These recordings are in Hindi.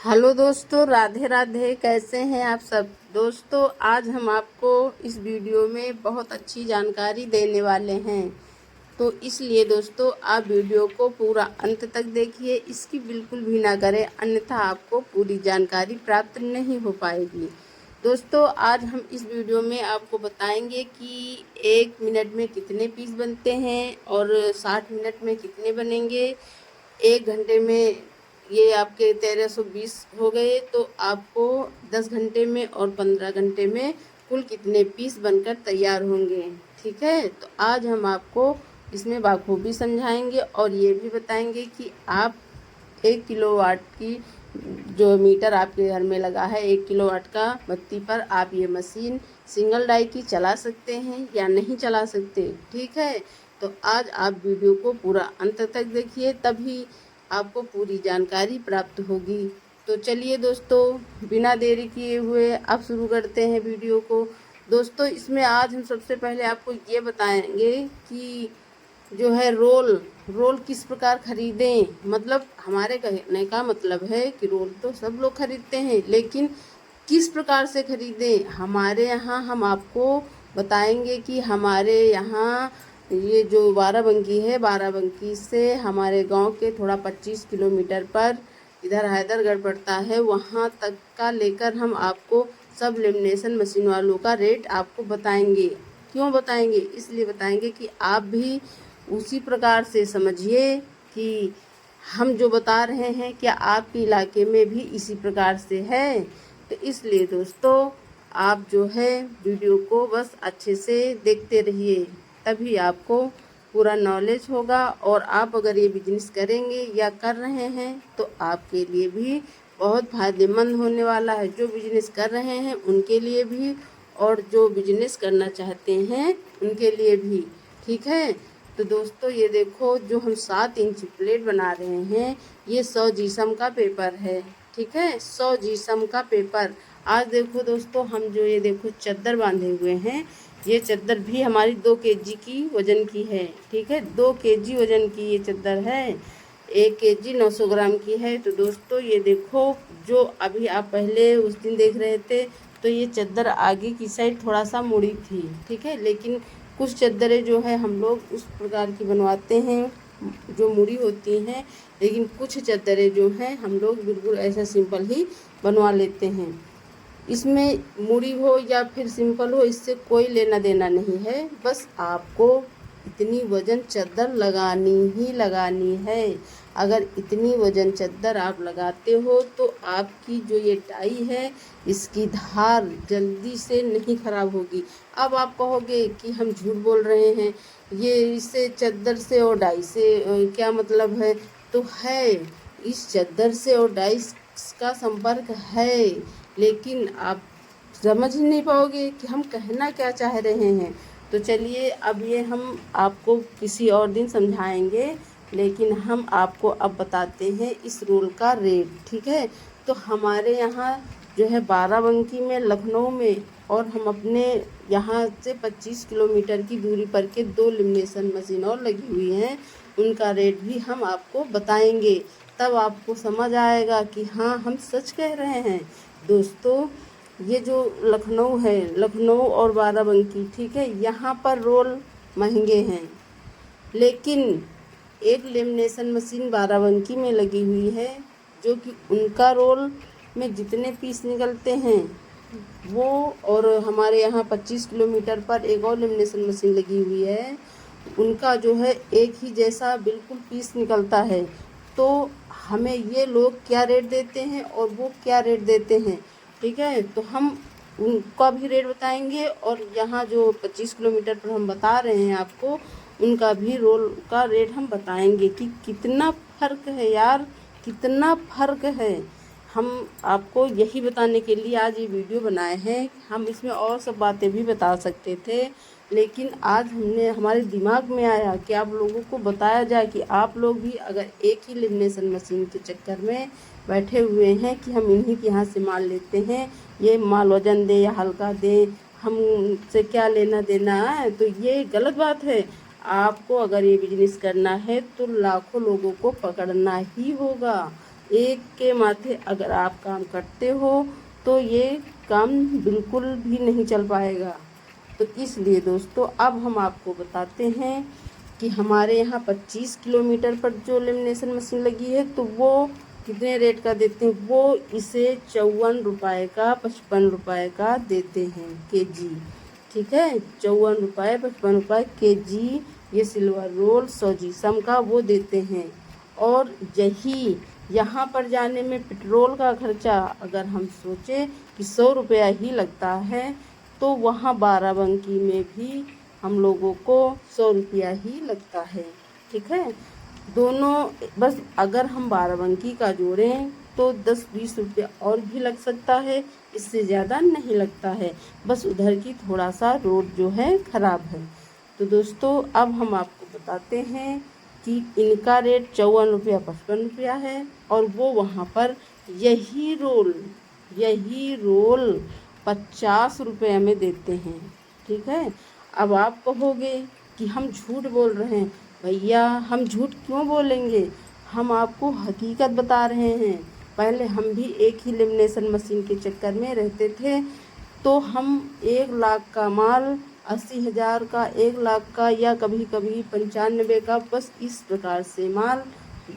हेलो दोस्तों, राधे राधे। कैसे हैं आप सब दोस्तों? आज हम आपको इस वीडियो में बहुत अच्छी जानकारी देने वाले हैं, तो इसलिए दोस्तों आप वीडियो को पूरा अंत तक देखिए। इसकी बिल्कुल भी ना करें, अन्यथा आपको पूरी जानकारी प्राप्त नहीं हो पाएगी। दोस्तों आज हम इस वीडियो में आपको बताएंगे कि 1 मिनट में कितने पीस बनते हैं और 60 मिनट में कितने बनेंगे। 1 घंटे में ये आपके 1320 हो गए, तो आपको 10 घंटे में और 15 घंटे में कुल कितने पीस बनकर तैयार होंगे। ठीक है, तो आज हम आपको इसमें बाखूबी समझाएंगे और ये भी बताएंगे कि आप 1 किलोवाट की जो मीटर आपके घर में लगा है, 1 किलोवाट का बत्ती पर आप ये मशीन सिंगल डाई की चला सकते हैं या नहीं चला सकते। ठीक है, तो आज आप वीडियो को पूरा अंत तक देखिए, तभी आपको पूरी जानकारी प्राप्त होगी। तो चलिए दोस्तों, बिना देरी किए हुए आप शुरू करते हैं वीडियो को। दोस्तों इसमें आज हम सबसे पहले आपको ये बताएंगे कि जो है रोल किस प्रकार खरीदें। मतलब हमारे कहने का मतलब है कि रोल तो सब लोग खरीदते हैं, लेकिन किस प्रकार से खरीदें। हमारे यहाँ हम आपको बताएंगे कि हमारे यहाँ ये जो बाराबंकी है, बाराबंकी से हमारे गांव के थोड़ा 25 किलोमीटर पर इधर हैदरगढ़ पड़ता है, वहाँ तक का लेकर हम आपको सब लेमिनेशन मशीन वालों का रेट आपको बताएंगे। क्यों बताएंगे? इसलिए बताएंगे कि आप भी उसी प्रकार से समझिए कि हम जो बता रहे हैं क्या आपके इलाके में भी इसी प्रकार से है। तो इसलिए दोस्तों आप जो है वीडियो को बस अच्छे से देखते रहिए, तभी आपको पूरा नॉलेज होगा। और आप अगर ये बिजनेस करेंगे या कर रहे हैं तो आपके लिए भी बहुत फायदेमंद होने वाला है। जो बिजनेस कर रहे हैं उनके लिए भी और जो बिजनेस करना चाहते हैं उनके लिए भी। ठीक है, तो दोस्तों ये देखो, जो हम 7 इंच प्लेट बना रहे हैं, ये 100 जीसम का पेपर है। ठीक है, 100 जीसम का पेपर। आज देखो दोस्तों, हम जो ये देखो चादर बांधे हुए हैं, ये चादर भी हमारी 2 केजी की वजन की है। ठीक है, 2 केजी वजन की ये चादर है। 1 केजी 900 ग्राम की है। तो दोस्तों ये देखो, जो अभी आप पहले उस दिन देख रहे थे, तो ये चादर आगे की साइड थोड़ा सा मुड़ी थी। ठीक है, लेकिन कुछ चादरें जो है हम लोग उस प्रकार की बनवाते हैं जो मुड़ी होती हैं, लेकिन कुछ चादरें जो हैं हम लोग बिल्कुल ऐसा सिंपल ही बनवा लेते हैं। इसमें मुड़ी हो या फिर सिंपल हो, इससे कोई लेना देना नहीं है। बस आपको इतनी वजन चादर लगानी ही लगानी है। अगर इतनी वजन चादर आप लगाते हो तो आपकी जो ये टाई है, इसकी धार जल्दी से नहीं खराब होगी। अब आप कहोगे कि हम झूठ बोल रहे हैं, ये इससे चादर से और डाई से क्या मतलब है? तो है, इस चादर से और डाई का संपर्क है, लेकिन आप समझ नहीं पाओगे कि हम कहना क्या चाह रहे हैं। तो चलिए, अब ये हम आपको किसी और दिन समझाएंगे, लेकिन हम आपको अब बताते हैं इस रोल का रेट। ठीक है, तो हमारे यहाँ जो है बाराबंकी में, लखनऊ में, और हम अपने यहाँ से 25 किलोमीटर की दूरी पर के 2 लेमिनेशन मशीन और लगी हुई हैं, उनका रेट भी हम आपको बताएंगे। तब आपको समझ आएगा कि हाँ, हम सच कह रहे हैं। दोस्तों ये जो लखनऊ है, लखनऊ और बाराबंकी, ठीक है, यहाँ पर रोल महंगे हैं, लेकिन एक लेमिनेशन मशीन बाराबंकी में लगी हुई है, जो कि उनका रोल में जितने पीस निकलते हैं वो, और हमारे यहाँ 25 किलोमीटर पर एक और लेमिनेशन मशीन लगी हुई है, उनका जो है एक ही जैसा बिल्कुल पीस निकलता है। तो हमें ये लोग क्या रेट देते हैं और वो क्या रेट देते हैं। ठीक है, तो हम उनका भी रेट बताएंगे, और यहाँ जो 25 किलोमीटर पर हम बता रहे हैं आपको, उनका भी रोल का रेट हम बताएंगे कि कितना फ़र्क है यार, कितना फ़र्क है। हम आपको यही बताने के लिए आज ये वीडियो बनाए हैं। हम इसमें और सब बातें भी बता सकते थे, लेकिन आज हमारे दिमाग में आया कि आप लोगों को बताया जाए कि आप लोग भी अगर एक ही लेमिनेशन मशीन के चक्कर में बैठे हुए हैं कि हम इन्हीं के यहाँ से माल लेते हैं, ये माल वजन दे या हल्का दे, हमसे क्या लेना देना है, तो ये गलत बात है। आपको अगर ये बिजनेस करना है तो लाखों लोगों को पकड़ना ही होगा, एक के माथे अगर आप काम करते हो तो ये काम बिल्कुल भी नहीं चल पाएगा। तो इसलिए दोस्तों अब हम आपको बताते हैं कि हमारे यहाँ 25 किलोमीटर पर जो लेमिनेशन मशीन लगी है तो वो कितने रेट का देते हैं। वो इसे 54 रुपये का 55 रुपये का देते हैं केजी। ठीक है, 54 रुपये 55 रुपये केजी ये सिल्वर रोल 100 जीसम का वो देते हैं। और यही यहाँ पर जाने में पेट्रोल का खर्चा अगर हम सोचें कि 100 रुपया ही लगता है तो वहाँ बाराबंकी में भी हम लोगों को 100 रुपया ही लगता है। ठीक है, दोनों बस अगर हम बाराबंकी का जोड़ें तो 10-20 रुपया और भी लग सकता है, इससे ज़्यादा नहीं लगता है। बस उधर की थोड़ा सा रोड जो है ख़राब है। तो दोस्तों अब हम आपको बताते हैं कि इनका रेट 54 रुपया 55 रुपया है और वो वहाँ पर यही रोल 50 रुपये में देते हैं। ठीक है, अब आप कहोगे कि हम झूठ बोल रहे हैं। भैया हम झूठ क्यों बोलेंगे, हम आपको हकीकत बता रहे हैं। पहले हम भी एक ही लेमिनेशन मशीन के चक्कर में रहते थे तो हम 1 लाख का माल 80,000 का, 1 लाख का या कभी कभी 95 का, बस इस प्रकार से माल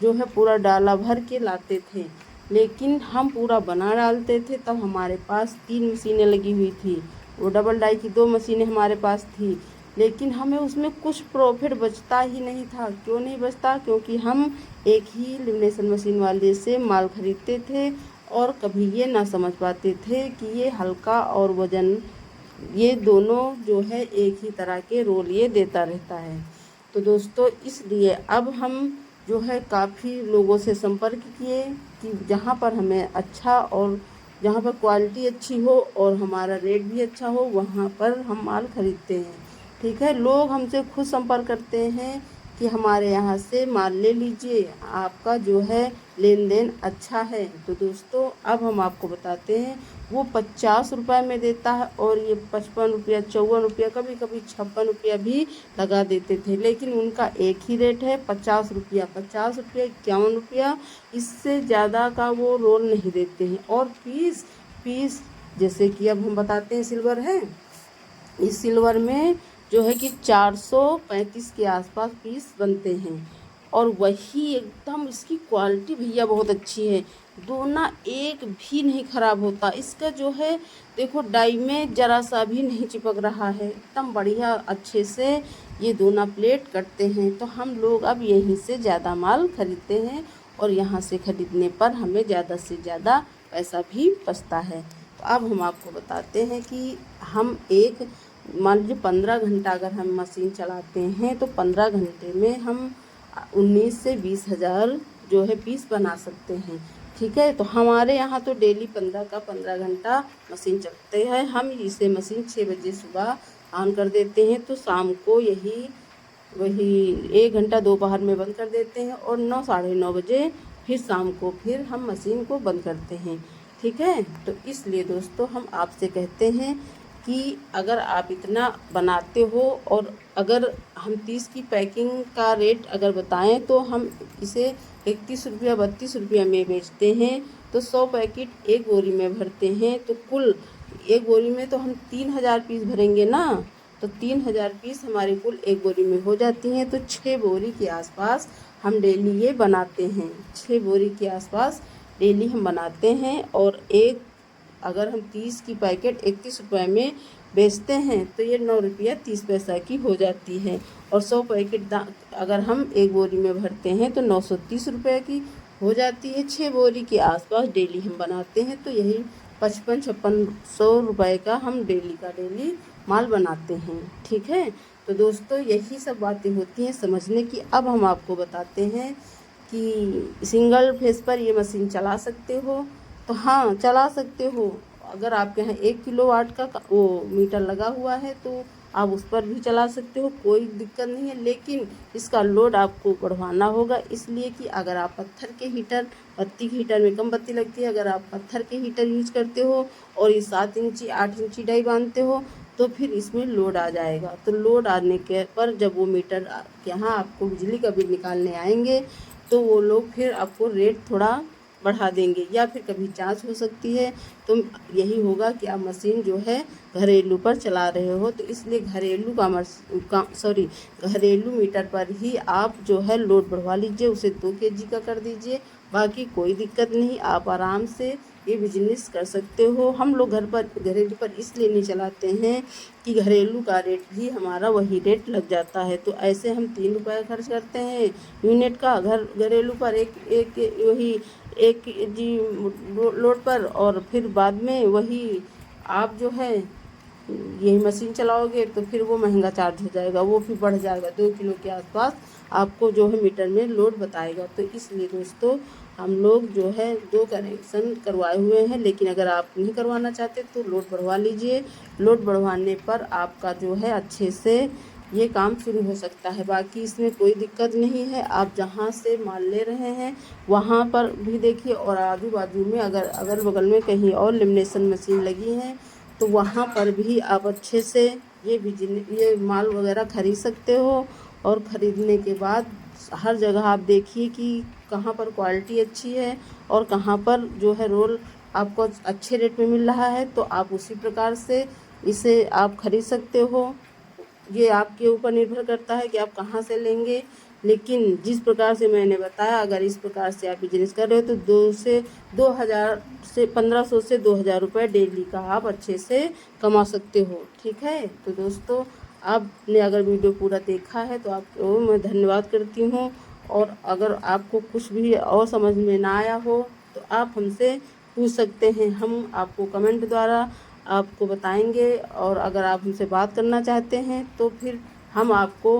जो है पूरा डाला भर के लाते थे। लेकिन हम पूरा बना डालते थे। तब हमारे पास 3 मशीनें लगी हुई थी, वो डबल डाई की 2 मशीनें हमारे पास थी। लेकिन हमें उसमें कुछ प्रॉफिट बचता ही नहीं था। क्यों नहीं बचता? क्योंकि हम एक ही लेमिनेशन मशीन वाले से माल खरीदते थे और कभी ये ना समझ पाते थे कि ये हल्का और वज़न ये दोनों जो है एक ही तरह के रोल ये देता रहता है। तो दोस्तों इसलिए अब हम जो है काफ़ी लोगों से संपर्क किए कि जहाँ पर हमें अच्छा और जहाँ पर क्वालिटी अच्छी हो और हमारा रेट भी अच्छा हो वहाँ पर हम माल खरीदते हैं। ठीक है, लोग हमसे खुद संपर्क करते हैं कि हमारे यहाँ से माल ले लीजिए, आपका जो है लेन देन अच्छा है। तो दोस्तों अब हम आपको बताते हैं वो 50 रुपये में देता है और ये 55 रुपया 54 रुपया कभी कभी 56 रुपया भी लगा देते थे। लेकिन उनका एक ही रेट है 50 रुपया 51 रुपया, इससे ज़्यादा का वो रोल नहीं देते हैं। और पीस जैसे कि अब हम बताते हैं सिल्वर है, इस सिल्वर में जो है कि 435 के आसपास पीस बनते हैं और वही एकदम इसकी क्वालिटी भैया बहुत अच्छी है। दोना एक भी नहीं ख़राब होता। इसका जो है देखो डाई में ज़रा सा भी नहीं चिपक रहा है, एकदम बढ़िया अच्छे से ये दोना प्लेट कटते हैं। तो हम लोग अब यहीं से ज़्यादा माल खरीदते हैं और यहाँ से ख़रीदने पर हमें ज़्यादा से ज़्यादा पैसा भी बचता है। तो अब हम आपको बताते हैं कि हम एक मान लीजिए 15 घंटा अगर हम मशीन चलाते हैं तो 15 घंटे में हम 19 से 20 हज़ार जो है पीस बना सकते हैं। ठीक है, तो हमारे यहाँ तो डेली 15 घंटा मशीन चलते हैं। हम इसे मशीन 6 बजे सुबह ऑन कर देते हैं तो शाम को वही 1 घंटा दोपहर में बंद कर देते हैं और 9 साढ़े 9 बजे फिर शाम को फिर हम मशीन को बंद करते हैं। ठीक है, तो इसलिए दोस्तों हम आपसे कहते हैं कि अगर आप इतना बनाते हो और अगर हम 30 की पैकिंग का रेट अगर बताएं तो हम इसे 31 रुपया 32 रुपया में बेचते हैं। तो 100 पैकेट एक बोरी में भरते हैं तो कुल एक बोरी में तो हम 3000 पीस भरेंगे ना, तो 3000 पीस हमारी कुल एक बोरी में हो जाती हैं। तो 6 बोरी के आसपास हम डेली ये बनाते हैं, 6 बोरी के आसपास डेली हम बनाते हैं। और एक अगर हम 30 की पैकेट 31 रुपये में बेचते हैं तो ये 9 रुपया 30 पैसा की हो जाती है। और 100 पैकेट अगर हम एक बोरी में भरते हैं तो 930 रुपये की हो जाती है। 6 बोरी के आसपास डेली हम बनाते हैं तो यही 55-56 रुपये का हम डेली माल बनाते हैं। ठीक है, तो दोस्तों यही सब बातें होती हैं समझने की। अब हम आपको बताते हैं कि सिंगल फेस पर ये मशीन चला सकते हो तो हाँ चला सकते हो। अगर आपके यहाँ 1 किलोवाट का वो मीटर लगा हुआ है तो आप उस पर भी चला सकते हो, कोई दिक्कत नहीं है। लेकिन इसका लोड आपको बढ़वाना होगा, इसलिए कि अगर आप पत्थर के हीटर, बत्ती के हीटर में कम बत्ती लगती है, अगर आप पत्थर के हीटर यूज करते हो और ये 7 इंची 8 इंची डाई बांधते हो तो फिर इसमें लोड आ जाएगा। तो लोड आने के पर जब वो मीटर के यहाँ आपको बिजली का बिल निकालने आएंगे तो वो लोग फिर आपको रेट थोड़ा बढ़ा देंगे या फिर कभी जांच हो सकती है। तो यही होगा कि आप मशीन जो है घरेलू पर चला रहे हो, तो इसलिए घरेलू मीटर पर ही आप जो है लोड बढ़वा लीजिए, उसे 2 kg का कर दीजिए। बाकी कोई दिक्कत नहीं, आप आराम से ये बिजनेस कर सकते हो। हम लोग घरेलू पर इसलिए नहीं चलाते हैं कि घरेलू का रेट भी हमारा वही रेट लग जाता है। तो ऐसे हम 3 रुपये खर्च करते हैं यूनिट का घरेलू पर वही 1 kg लोड पर, और फिर बाद में वही आप जो है यही मशीन चलाओगे तो फिर वो महंगा चार्ज हो जाएगा, वो फिर बढ़ जाएगा, 2 किलो के आसपास आपको जो है मीटर में लोड बताएगा। तो इसलिए दोस्तों हम लोग जो है 2 कनेक्शन करवाए हुए हैं, लेकिन अगर आप नहीं करवाना चाहते तो लोड बढ़वा लीजिए। लोड बढ़वाने पर आपका जो है अच्छे से ये काम शुरू हो सकता है। बाकी इसमें कोई दिक्कत नहीं है, आप जहाँ से माल ले रहे हैं वहाँ पर भी देखिए, और आजू बाजू में अगर अगल बगल में कहीं और लेमिनेशन मशीन लगी है तो वहाँ पर भी आप अच्छे से ये माल वगैरह ख़रीद सकते हो। और ख़रीदने के बाद हर जगह आप देखिए कि कहाँ पर क्वालिटी अच्छी है और कहाँ पर जो है रोल आपको अच्छे रेट में मिल रहा है, तो आप उसी प्रकार से इसे आप ख़रीद सकते हो। ये आपके ऊपर निर्भर करता है कि आप कहाँ से लेंगे, लेकिन जिस प्रकार से मैंने बताया, अगर इस प्रकार से आप बिजनेस कर रहे हो तो 1500 से 2000 रुपये डेली का आप अच्छे से कमा सकते हो। ठीक है, तो दोस्तों आपने अगर वीडियो पूरा देखा है तो आपको मैं धन्यवाद करती हूँ। और अगर आपको कुछ भी और समझ में ना आया हो तो आप हमसे पूछ सकते हैं, हम आपको कमेंट द्वारा आपको बताएंगे। और अगर आप हमसे बात करना चाहते हैं तो फिर हम आपको